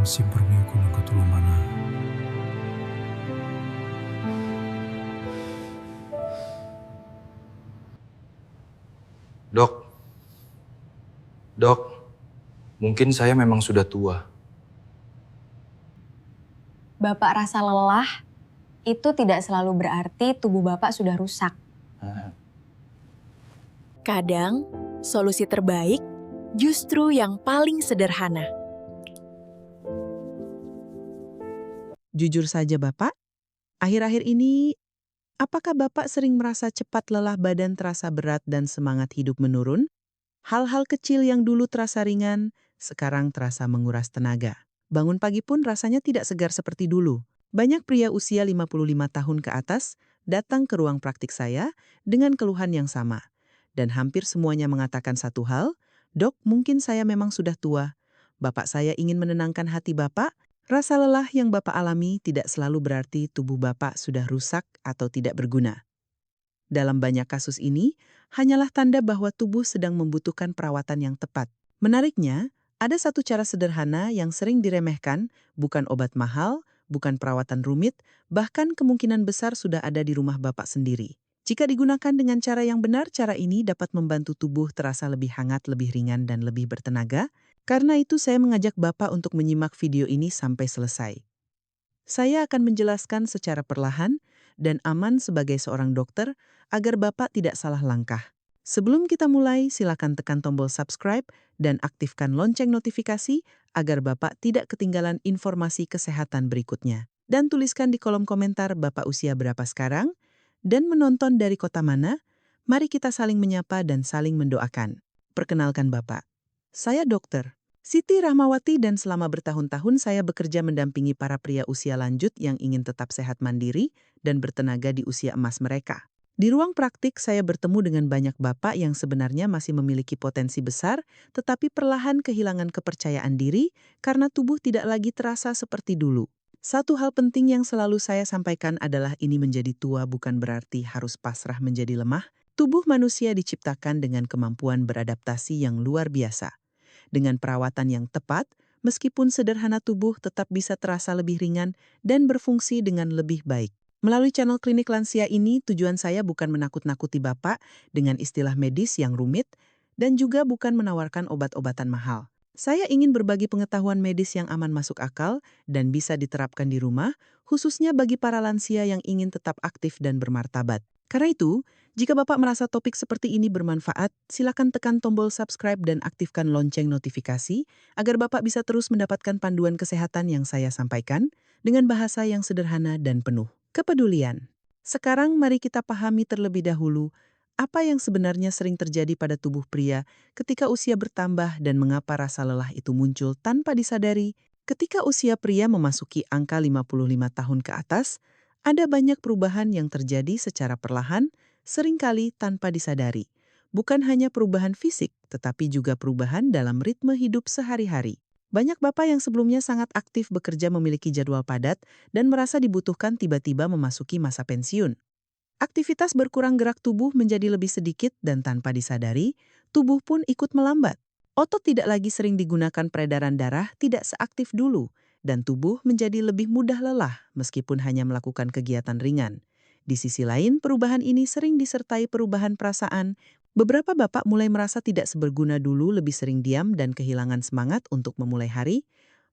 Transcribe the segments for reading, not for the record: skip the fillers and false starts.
simpermi gunung ketulumana. Dok, dok, mungkin saya memang sudah tua. Bapak rasa lelah, itu tidak selalu berarti tubuh Bapak sudah rusak. Kadang, solusi terbaik justru yang paling sederhana. Jujur saja Bapak, akhir-akhir ini, apakah Bapak sering merasa cepat lelah, badan terasa berat dan semangat hidup menurun? Hal-hal kecil yang dulu terasa ringan, sekarang terasa menguras tenaga. Bangun pagi pun rasanya tidak segar seperti dulu. Banyak pria usia 55 tahun ke atas datang ke ruang praktik saya dengan keluhan yang sama. Dan hampir semuanya mengatakan satu hal, "Dok, mungkin saya memang sudah tua." Bapak saya ingin menenangkan hati Bapak. Rasa lelah yang Bapak alami tidak selalu berarti tubuh Bapak sudah rusak atau tidak berguna. Dalam banyak kasus ini, hanyalah tanda bahwa tubuh sedang membutuhkan perawatan yang tepat. Menariknya, ada satu cara sederhana yang sering diremehkan, bukan obat mahal, bukan perawatan rumit, bahkan kemungkinan besar sudah ada di rumah Bapak sendiri. Jika digunakan dengan cara yang benar, cara ini dapat membantu tubuh terasa lebih hangat, lebih ringan, dan lebih bertenaga. Karena itu saya mengajak Bapak untuk menyimak video ini sampai selesai. Saya akan menjelaskan secara perlahan dan aman sebagai seorang dokter agar Bapak tidak salah langkah. Sebelum kita mulai, silakan tekan tombol subscribe dan aktifkan lonceng notifikasi agar Bapak tidak ketinggalan informasi kesehatan berikutnya. Dan tuliskan di kolom komentar Bapak usia berapa sekarang dan menonton dari kota mana. Mari kita saling menyapa dan saling mendoakan. Perkenalkan Bapak, saya dokter Siti Rahmawati dan selama bertahun-tahun saya bekerja mendampingi para pria usia lanjut yang ingin tetap sehat mandiri dan bertenaga di usia emas mereka. Di ruang praktik saya bertemu dengan banyak bapak yang sebenarnya masih memiliki potensi besar, tetapi perlahan kehilangan kepercayaan diri karena tubuh tidak lagi terasa seperti dulu. Satu hal penting yang selalu saya sampaikan adalah ini menjadi tua bukan berarti harus pasrah menjadi lemah. Tubuh manusia diciptakan dengan kemampuan beradaptasi yang luar biasa. Dengan perawatan yang tepat, meskipun sederhana tubuh tetap bisa terasa lebih ringan dan berfungsi dengan lebih baik. Melalui channel Klinik Lansia ini, tujuan saya bukan menakut-nakuti Bapak dengan istilah medis yang rumit dan juga bukan menawarkan obat-obatan mahal. Saya ingin berbagi pengetahuan medis yang aman masuk akal dan bisa diterapkan di rumah, khususnya bagi para lansia yang ingin tetap aktif dan bermartabat. Karena itu, jika Bapak merasa topik seperti ini bermanfaat, silakan tekan tombol subscribe dan aktifkan lonceng notifikasi agar Bapak bisa terus mendapatkan panduan kesehatan yang saya sampaikan dengan bahasa yang sederhana dan penuh kepedulian. Sekarang mari kita pahami terlebih dahulu apa yang sebenarnya sering terjadi pada tubuh pria ketika usia bertambah dan mengapa rasa lelah itu muncul tanpa disadari. Ketika usia pria memasuki angka 55 tahun ke atas, ada banyak perubahan yang terjadi secara perlahan, seringkali tanpa disadari. Bukan hanya perubahan fisik, tetapi juga perubahan dalam ritme hidup sehari-hari. Banyak bapak yang sebelumnya sangat aktif bekerja memiliki jadwal padat dan merasa dibutuhkan tiba-tiba memasuki masa pensiun. Aktivitas berkurang gerak tubuh menjadi lebih sedikit dan tanpa disadari, tubuh pun ikut melambat. Otot tidak lagi sering digunakan, peredaran darah tidak seaktif dulu, dan tubuh menjadi lebih mudah lelah meskipun hanya melakukan kegiatan ringan. Di sisi lain, perubahan ini sering disertai perubahan perasaan. Beberapa bapak mulai merasa tidak seberguna dulu, lebih sering diam dan kehilangan semangat untuk memulai hari.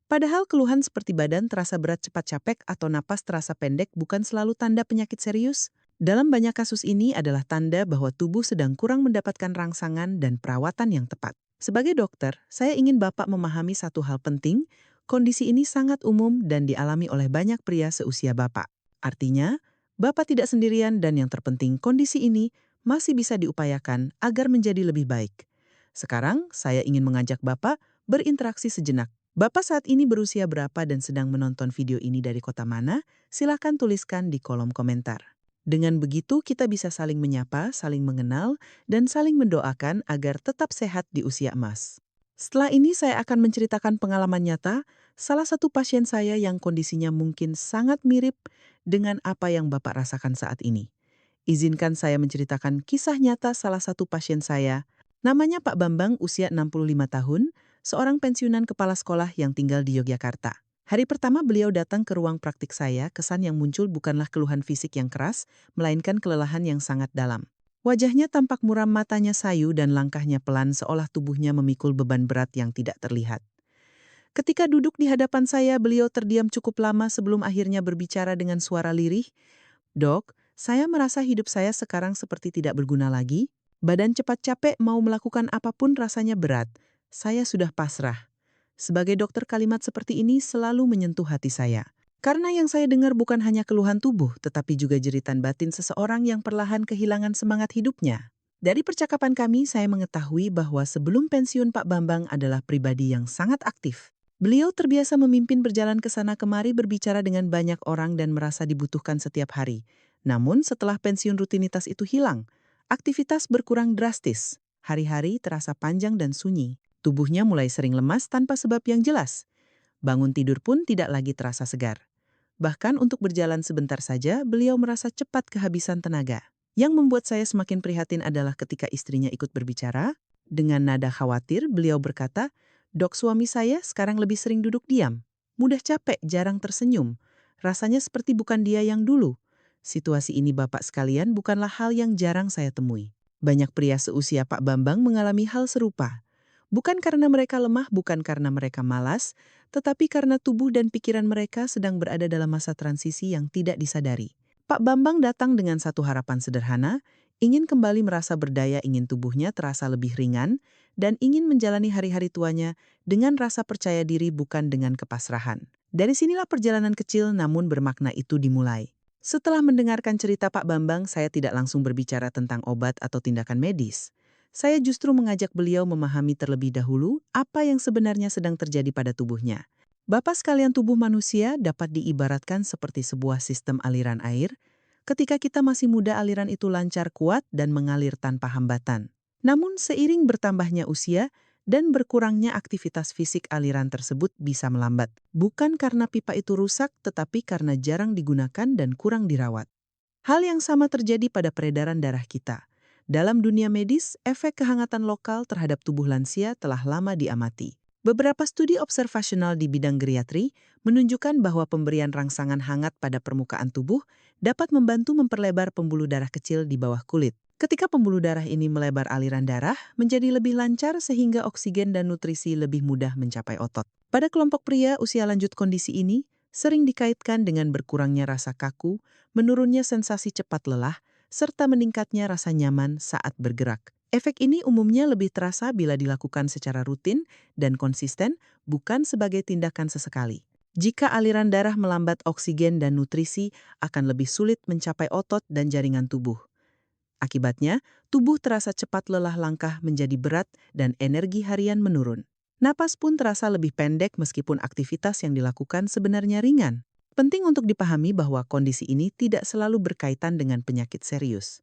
Padahal keluhan seperti badan terasa berat, cepat capek, atau napas terasa pendek bukan selalu tanda penyakit serius. Dalam banyak kasus ini adalah tanda bahwa tubuh sedang kurang mendapatkan rangsangan dan perawatan yang tepat. Sebagai dokter, saya ingin Bapak memahami satu hal penting. Kondisi ini sangat umum dan dialami oleh banyak pria seusia Bapak. Artinya, Bapak tidak sendirian dan yang terpenting kondisi ini masih bisa diupayakan agar menjadi lebih baik. Sekarang, saya ingin mengajak Bapak berinteraksi sejenak. Bapak saat ini berusia berapa dan sedang menonton video ini dari kota mana? Silakan tuliskan di kolom komentar. Dengan begitu, kita bisa saling menyapa, saling mengenal, dan saling mendoakan agar tetap sehat di usia emas. Setelah ini saya akan menceritakan pengalaman nyata, salah satu pasien saya yang kondisinya mungkin sangat mirip dengan apa yang Bapak rasakan saat ini. Izinkan saya menceritakan kisah nyata salah satu pasien saya. Namanya Pak Bambang, usia 65 tahun, seorang pensiunan kepala sekolah yang tinggal di Yogyakarta. Hari pertama beliau datang ke ruang praktik saya, kesan yang muncul bukanlah keluhan fisik yang keras, melainkan kelelahan yang sangat dalam. Wajahnya tampak muram, matanya sayu, dan langkahnya pelan seolah tubuhnya memikul beban berat yang tidak terlihat. Ketika duduk di hadapan saya, beliau terdiam cukup lama sebelum akhirnya berbicara dengan suara lirih. "Dok, saya merasa hidup saya sekarang seperti tidak berguna lagi. Badan cepat capek, mau melakukan apapun rasanya berat. Saya sudah pasrah." Sebagai dokter, kalimat seperti ini selalu menyentuh hati saya. Karena yang saya dengar bukan hanya keluhan tubuh, tetapi juga jeritan batin seseorang yang perlahan kehilangan semangat hidupnya. Dari percakapan kami, saya mengetahui bahwa sebelum pensiun Pak Bambang adalah pribadi yang sangat aktif. Beliau terbiasa memimpin berjalan ke sana kemari, berbicara dengan banyak orang dan merasa dibutuhkan setiap hari. Namun setelah pensiun rutinitas itu hilang, aktivitas berkurang drastis. Hari-hari terasa panjang dan sunyi. Tubuhnya mulai sering lemas tanpa sebab yang jelas. Bangun tidur pun tidak lagi terasa segar. Bahkan untuk berjalan sebentar saja, beliau merasa cepat kehabisan tenaga. Yang membuat saya semakin prihatin adalah ketika istrinya ikut berbicara. Dengan nada khawatir, beliau berkata, "Dok, suami saya sekarang lebih sering duduk diam. Mudah capek, jarang tersenyum. Rasanya seperti bukan dia yang dulu." Situasi ini, Bapak sekalian, bukanlah hal yang jarang saya temui. Banyak pria seusia Pak Bambang mengalami hal serupa. Bukan karena mereka lemah, bukan karena mereka malas, tetapi karena tubuh dan pikiran mereka sedang berada dalam masa transisi yang tidak disadari. Pak Bambang datang dengan satu harapan sederhana, ingin kembali merasa berdaya, ingin tubuhnya terasa lebih ringan, dan ingin menjalani hari-hari tuanya dengan rasa percaya diri bukan dengan kepasrahan. Dari sinilah perjalanan kecil namun bermakna itu dimulai. Setelah mendengarkan cerita Pak Bambang, saya tidak langsung berbicara tentang obat atau tindakan medis. Saya justru mengajak beliau memahami terlebih dahulu apa yang sebenarnya sedang terjadi pada tubuhnya. Bapak sekalian, tubuh manusia dapat diibaratkan seperti sebuah sistem aliran air. Ketika kita masih muda, aliran itu lancar, kuat, dan mengalir tanpa hambatan. Namun seiring bertambahnya usia dan berkurangnya aktivitas fisik, aliran tersebut bisa melambat. Bukan karena pipa itu rusak, tetapi karena jarang digunakan dan kurang dirawat. Hal yang sama terjadi pada peredaran darah kita. Dalam dunia medis, efek kehangatan lokal terhadap tubuh lansia telah lama diamati. Beberapa studi observasional di bidang geriatri menunjukkan bahwa pemberian rangsangan hangat pada permukaan tubuh dapat membantu memperlebar pembuluh darah kecil di bawah kulit. Ketika pembuluh darah ini melebar, aliran darah menjadi lebih lancar sehingga oksigen dan nutrisi lebih mudah mencapai otot. Pada kelompok pria usia lanjut, kondisi ini sering dikaitkan dengan berkurangnya rasa kaku, menurunnya sensasi cepat lelah, serta meningkatnya rasa nyaman saat bergerak. Efek ini umumnya lebih terasa bila dilakukan secara rutin dan konsisten, bukan sebagai tindakan sesekali. Jika aliran darah melambat, oksigen dan nutrisi akan lebih sulit mencapai otot dan jaringan tubuh. Akibatnya, tubuh terasa cepat lelah, langkah menjadi berat, dan energi harian menurun. Napas pun terasa lebih pendek meskipun aktivitas yang dilakukan sebenarnya ringan. Penting untuk dipahami bahwa kondisi ini tidak selalu berkaitan dengan penyakit serius.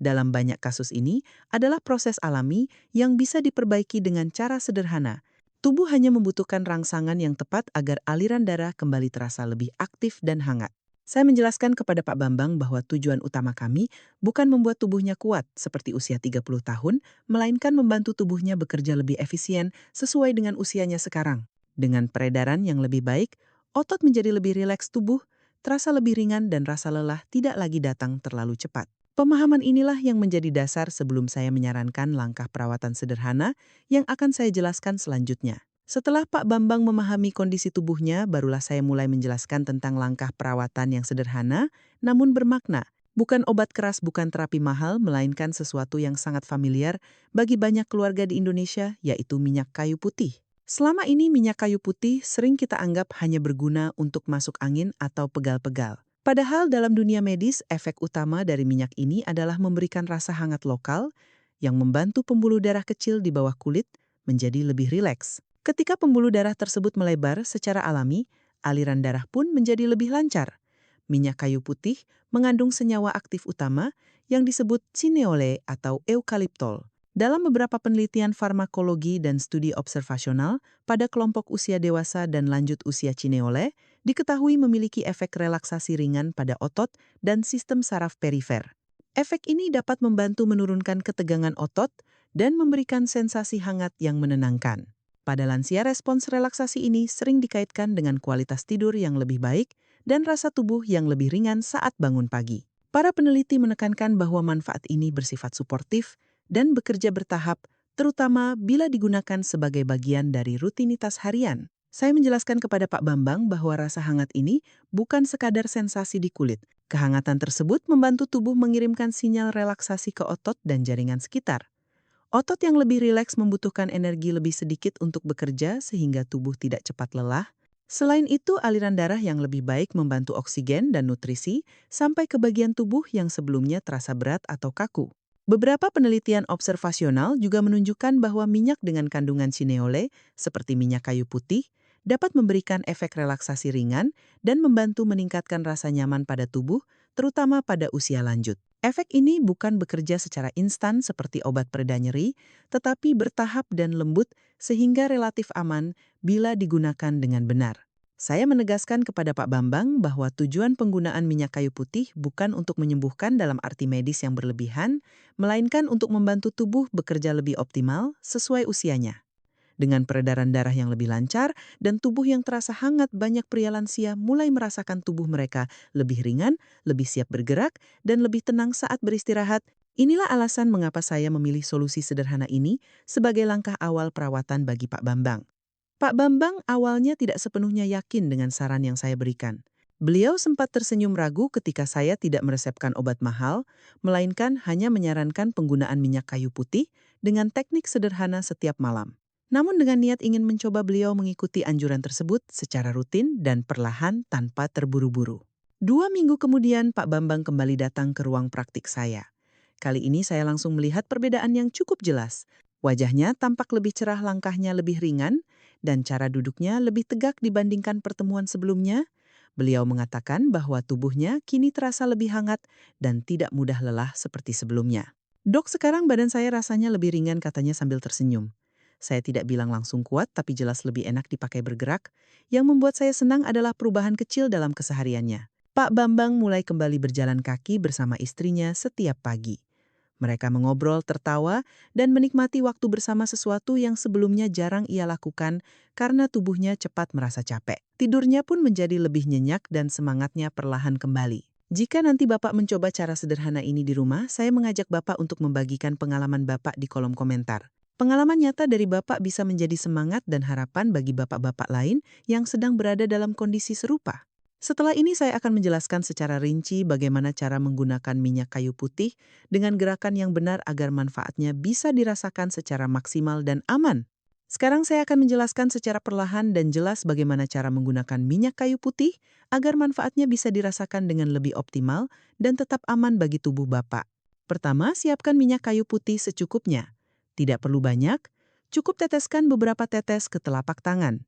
Dalam banyak kasus ini adalah proses alami yang bisa diperbaiki dengan cara sederhana. Tubuh hanya membutuhkan rangsangan yang tepat agar aliran darah kembali terasa lebih aktif dan hangat. Saya menjelaskan kepada Pak Bambang bahwa tujuan utama kami bukan membuat tubuhnya kuat seperti usia 30 tahun, melainkan membantu tubuhnya bekerja lebih efisien sesuai dengan usianya sekarang. Dengan peredaran yang lebih baik, otot menjadi lebih rileks, tubuh terasa lebih ringan, dan rasa lelah tidak lagi datang terlalu cepat. Pemahaman inilah yang menjadi dasar sebelum saya menyarankan langkah perawatan sederhana yang akan saya jelaskan selanjutnya. Setelah Pak Bambang memahami kondisi tubuhnya, barulah saya mulai menjelaskan tentang langkah perawatan yang sederhana namun bermakna. Bukan obat keras, bukan terapi mahal, melainkan sesuatu yang sangat familiar bagi banyak keluarga di Indonesia, yaitu minyak kayu putih. Selama ini minyak kayu putih sering kita anggap hanya berguna untuk masuk angin atau pegal-pegal. Padahal dalam dunia medis, efek utama dari minyak ini adalah memberikan rasa hangat lokal yang membantu pembuluh darah kecil di bawah kulit menjadi lebih rileks. Ketika pembuluh darah tersebut melebar secara alami, aliran darah pun menjadi lebih lancar. Minyak kayu putih mengandung senyawa aktif utama yang disebut cineole atau eukaliptol. Dalam beberapa penelitian farmakologi dan studi observasional pada kelompok usia dewasa dan lanjut usia, cineole diketahui memiliki efek relaksasi ringan pada otot dan sistem saraf perifer. Efek ini dapat membantu menurunkan ketegangan otot dan memberikan sensasi hangat yang menenangkan. Pada lansia, respons relaksasi ini sering dikaitkan dengan kualitas tidur yang lebih baik dan rasa tubuh yang lebih ringan saat bangun pagi. Para peneliti menekankan bahwa manfaat ini bersifat suportif dan bekerja bertahap, terutama bila digunakan sebagai bagian dari rutinitas harian. Saya menjelaskan kepada Pak Bambang bahwa rasa hangat ini bukan sekadar sensasi di kulit. Kehangatan tersebut membantu tubuh mengirimkan sinyal relaksasi ke otot dan jaringan sekitar. Otot yang lebih rileks membutuhkan energi lebih sedikit untuk bekerja sehingga tubuh tidak cepat lelah. Selain itu, aliran darah yang lebih baik membantu oksigen dan nutrisi sampai ke bagian tubuh yang sebelumnya terasa berat atau kaku. Beberapa penelitian observasional juga menunjukkan bahwa minyak dengan kandungan sineole, seperti minyak kayu putih, dapat memberikan efek relaksasi ringan dan membantu meningkatkan rasa nyaman pada tubuh, terutama pada usia lanjut. Efek ini bukan bekerja secara instan seperti obat pereda nyeri, tetapi bertahap dan lembut sehingga relatif aman bila digunakan dengan benar. Saya menegaskan kepada Pak Bambang bahwa tujuan penggunaan minyak kayu putih bukan untuk menyembuhkan dalam arti medis yang berlebihan, melainkan untuk membantu tubuh bekerja lebih optimal sesuai usianya. Dengan peredaran darah yang lebih lancar dan tubuh yang terasa hangat, banyak pria lansia mulai merasakan tubuh mereka lebih ringan, lebih siap bergerak, dan lebih tenang saat beristirahat. Inilah alasan mengapa saya memilih solusi sederhana ini sebagai langkah awal perawatan bagi Pak Bambang. Pak Bambang awalnya tidak sepenuhnya yakin dengan saran yang saya berikan. Beliau sempat tersenyum ragu ketika saya tidak meresepkan obat mahal, melainkan hanya menyarankan penggunaan minyak kayu putih dengan teknik sederhana setiap malam. Namun dengan niat ingin mencoba, beliau mengikuti anjuran tersebut secara rutin dan perlahan tanpa terburu-buru. 2 minggu kemudian, Pak Bambang kembali datang ke ruang praktik saya. Kali ini saya langsung melihat perbedaan yang cukup jelas. Wajahnya tampak lebih cerah, langkahnya lebih ringan, dan cara duduknya lebih tegak dibandingkan pertemuan sebelumnya. Beliau mengatakan bahwa tubuhnya kini terasa lebih hangat dan tidak mudah lelah seperti sebelumnya. "Dok, sekarang badan saya rasanya lebih ringan," katanya sambil tersenyum. Saya tidak bilang langsung kuat, tapi jelas lebih enak dipakai bergerak. Yang membuat saya senang adalah perubahan kecil dalam kesehariannya. Pak Bambang mulai kembali berjalan kaki bersama istrinya setiap pagi. Mereka mengobrol, tertawa, dan menikmati waktu bersama, sesuatu yang sebelumnya jarang ia lakukan karena tubuhnya cepat merasa capek. Tidurnya pun menjadi lebih nyenyak dan semangatnya perlahan kembali. Jika nanti Bapak mencoba cara sederhana ini di rumah, saya mengajak Bapak untuk membagikan pengalaman Bapak di kolom komentar. Pengalaman nyata dari Bapak bisa menjadi semangat dan harapan bagi bapak-bapak lain yang sedang berada dalam kondisi serupa. Setelah ini saya akan menjelaskan secara rinci bagaimana cara menggunakan minyak kayu putih dengan gerakan yang benar agar manfaatnya bisa dirasakan secara maksimal dan aman. Sekarang saya akan menjelaskan secara perlahan dan jelas bagaimana cara menggunakan minyak kayu putih agar manfaatnya bisa dirasakan dengan lebih optimal dan tetap aman bagi tubuh Bapak. Pertama, siapkan minyak kayu putih secukupnya. Tidak perlu banyak, cukup teteskan beberapa tetes ke telapak tangan.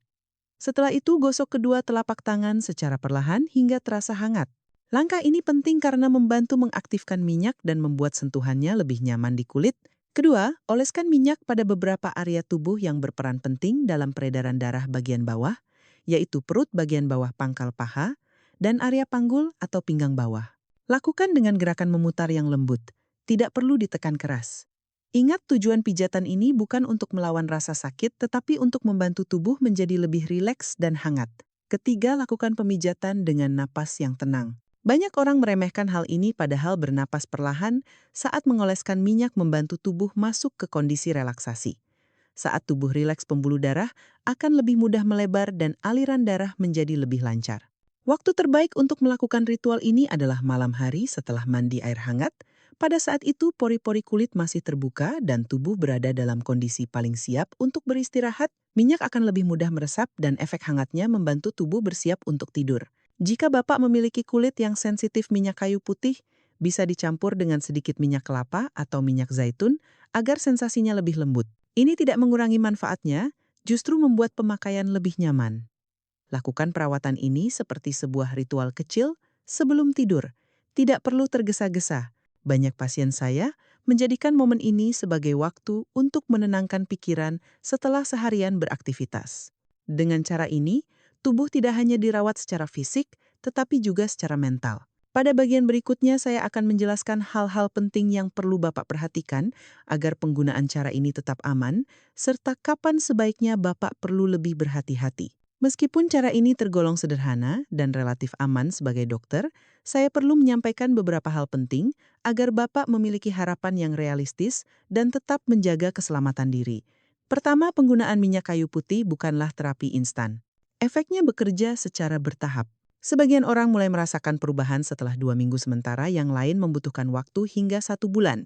Setelah itu, gosok kedua telapak tangan secara perlahan hingga terasa hangat. Langkah ini penting karena membantu mengaktifkan minyak dan membuat sentuhannya lebih nyaman di kulit. Kedua, oleskan minyak pada beberapa area tubuh yang berperan penting dalam peredaran darah bagian bawah, yaitu perut bagian bawah pangkal paha dan area panggul atau pinggang bawah. Lakukan dengan gerakan memutar yang lembut, tidak perlu ditekan keras. Ingat, tujuan pijatan ini bukan untuk melawan rasa sakit, tetapi untuk membantu tubuh menjadi lebih rileks dan hangat. Ketiga, lakukan pemijatan dengan napas yang tenang. Banyak orang meremehkan hal ini, padahal bernapas perlahan saat mengoleskan minyak membantu tubuh masuk ke kondisi relaksasi. Saat tubuh rileks, pembuluh darah akan lebih mudah melebar dan aliran darah menjadi lebih lancar. Waktu terbaik untuk melakukan ritual ini adalah malam hari setelah mandi air hangat. Pada saat itu, pori-pori kulit masih terbuka dan tubuh berada dalam kondisi paling siap untuk beristirahat. Minyak akan lebih mudah meresap dan efek hangatnya membantu tubuh bersiap untuk tidur. Jika Bapak memiliki kulit yang sensitif minyak kayu putih, bisa dicampur dengan sedikit minyak kelapa atau minyak zaitun agar sensasinya lebih lembut. Ini tidak mengurangi manfaatnya, justru membuat pemakaian lebih nyaman. Lakukan perawatan ini seperti sebuah ritual kecil sebelum tidur. Tidak perlu tergesa-gesa. Banyak pasien saya menjadikan momen ini sebagai waktu untuk menenangkan pikiran setelah seharian beraktivitas. Dengan cara ini, tubuh tidak hanya dirawat secara fisik, tetapi juga secara mental. Pada bagian berikutnya saya akan menjelaskan hal-hal penting yang perlu Bapak perhatikan agar penggunaan cara ini tetap aman, serta kapan sebaiknya Bapak perlu lebih berhati-hati. Meskipun cara ini tergolong sederhana dan relatif aman sebagai dokter, saya perlu menyampaikan beberapa hal penting agar Bapak memiliki harapan yang realistis dan tetap menjaga keselamatan diri. Pertama, penggunaan minyak kayu putih bukanlah terapi instan. Efeknya bekerja secara bertahap. Sebagian orang mulai merasakan perubahan setelah 2 minggu, sementara yang lain membutuhkan waktu hingga 1 bulan.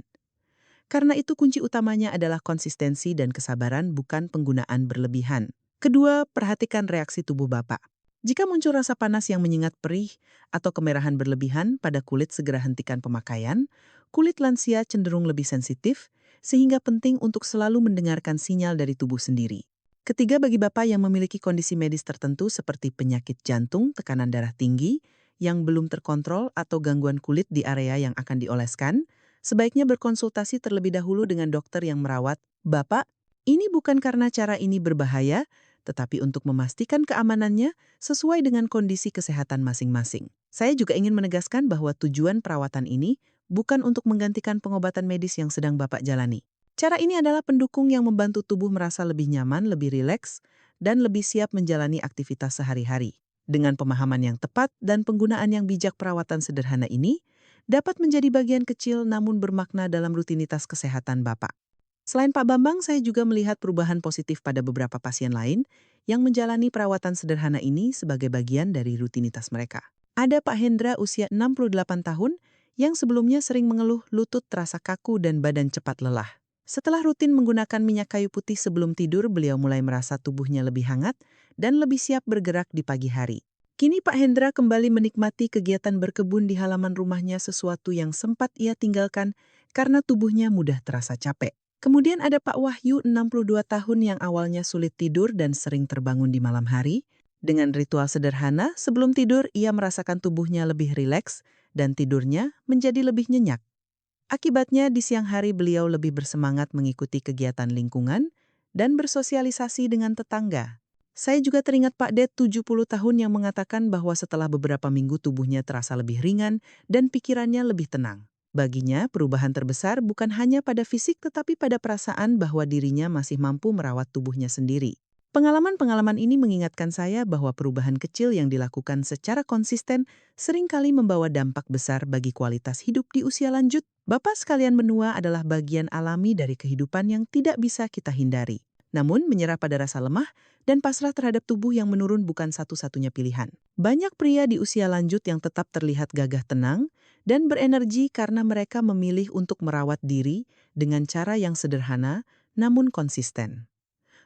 Karena itu kunci utamanya adalah konsistensi dan kesabaran, bukan penggunaan berlebihan. Kedua, perhatikan reaksi tubuh Bapak. Jika muncul rasa panas yang menyengat, perih, atau kemerahan berlebihan pada kulit, segera hentikan pemakaian. Kulit lansia cenderung lebih sensitif, sehingga penting untuk selalu mendengarkan sinyal dari tubuh sendiri. Ketiga, bagi Bapak yang memiliki kondisi medis tertentu seperti penyakit jantung, tekanan darah tinggi, yang belum terkontrol, atau gangguan kulit di area yang akan dioleskan, sebaiknya berkonsultasi terlebih dahulu dengan dokter yang merawat Bapak. Ini bukan karena cara ini berbahaya, tetapi untuk memastikan keamanannya sesuai dengan kondisi kesehatan masing-masing. Saya juga ingin menegaskan bahwa tujuan perawatan ini bukan untuk menggantikan pengobatan medis yang sedang Bapak jalani. Cara ini adalah pendukung yang membantu tubuh merasa lebih nyaman, lebih rileks, dan lebih siap menjalani aktivitas sehari-hari. Dengan pemahaman yang tepat dan penggunaan yang bijak, perawatan sederhana ini dapat menjadi bagian kecil namun bermakna dalam rutinitas kesehatan Bapak. Selain Pak Bambang, saya juga melihat perubahan positif pada beberapa pasien lain yang menjalani perawatan sederhana ini sebagai bagian dari rutinitas mereka. Ada Pak Hendra, usia 68 tahun, yang sebelumnya sering mengeluh lutut terasa kaku dan badan cepat lelah. Setelah rutin menggunakan minyak kayu putih sebelum tidur, beliau mulai merasa tubuhnya lebih hangat dan lebih siap bergerak di pagi hari. Kini Pak Hendra kembali menikmati kegiatan berkebun di halaman rumahnya, sesuatu yang sempat ia tinggalkan karena tubuhnya mudah terasa capek. Kemudian ada Pak Wahyu, 62 tahun, yang awalnya sulit tidur dan sering terbangun di malam hari. Dengan ritual sederhana, sebelum tidur ia merasakan tubuhnya lebih rileks dan tidurnya menjadi lebih nyenyak. Akibatnya, di siang hari beliau lebih bersemangat mengikuti kegiatan lingkungan dan bersosialisasi dengan tetangga. Saya juga teringat Pak Det, 70 tahun, yang mengatakan bahwa setelah beberapa minggu tubuhnya terasa lebih ringan dan pikirannya lebih tenang. Baginya, perubahan terbesar bukan hanya pada fisik tetapi pada perasaan bahwa dirinya masih mampu merawat tubuhnya sendiri. Pengalaman-pengalaman ini mengingatkan saya bahwa perubahan kecil yang dilakukan secara konsisten seringkali membawa dampak besar bagi kualitas hidup di usia lanjut. Bapak sekalian, menua adalah bagian alami dari kehidupan yang tidak bisa kita hindari. Namun, menyerah pada rasa lemah dan pasrah terhadap tubuh yang menurun bukan satu-satunya pilihan. Banyak pria di usia lanjut yang tetap terlihat gagah, tenang, dan berenergi karena mereka memilih untuk merawat diri dengan cara yang sederhana namun konsisten.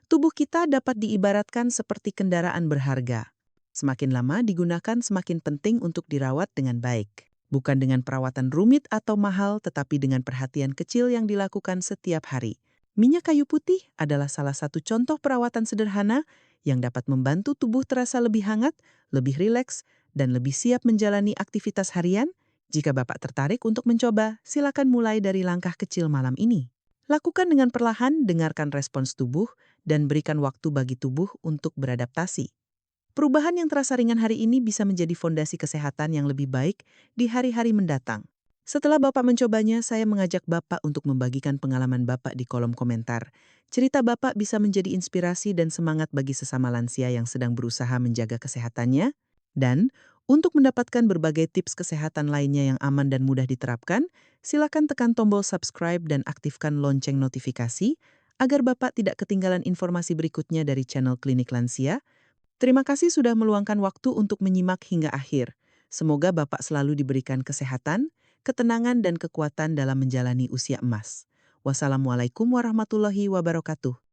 Tubuh kita dapat diibaratkan seperti kendaraan berharga. Semakin lama digunakan, semakin penting untuk dirawat dengan baik. Bukan dengan perawatan rumit atau mahal, tetapi dengan perhatian kecil yang dilakukan setiap hari. Minyak kayu putih adalah salah satu contoh perawatan sederhana yang dapat membantu tubuh terasa lebih hangat, lebih rileks, dan lebih siap menjalani aktivitas harian. Jika Bapak tertarik untuk mencoba, silakan mulai dari langkah kecil malam ini. Lakukan dengan perlahan, dengarkan respons tubuh, dan berikan waktu bagi tubuh untuk beradaptasi. Perubahan yang terasa ringan hari ini bisa menjadi fondasi kesehatan yang lebih baik di hari-hari mendatang. Setelah Bapak mencobanya, saya mengajak Bapak untuk membagikan pengalaman Bapak di kolom komentar. Cerita Bapak bisa menjadi inspirasi dan semangat bagi sesama lansia yang sedang berusaha menjaga kesehatannya. Dan untuk mendapatkan berbagai tips kesehatan lainnya yang aman dan mudah diterapkan, silakan tekan tombol subscribe dan aktifkan lonceng notifikasi agar Bapak tidak ketinggalan informasi berikutnya dari channel Klinik Lansia. Terima kasih sudah meluangkan waktu untuk menyimak hingga akhir. Semoga Bapak selalu diberikan kesehatan, ketenangan, dan kekuatan dalam menjalani usia emas. Wassalamualaikum warahmatullahi wabarakatuh.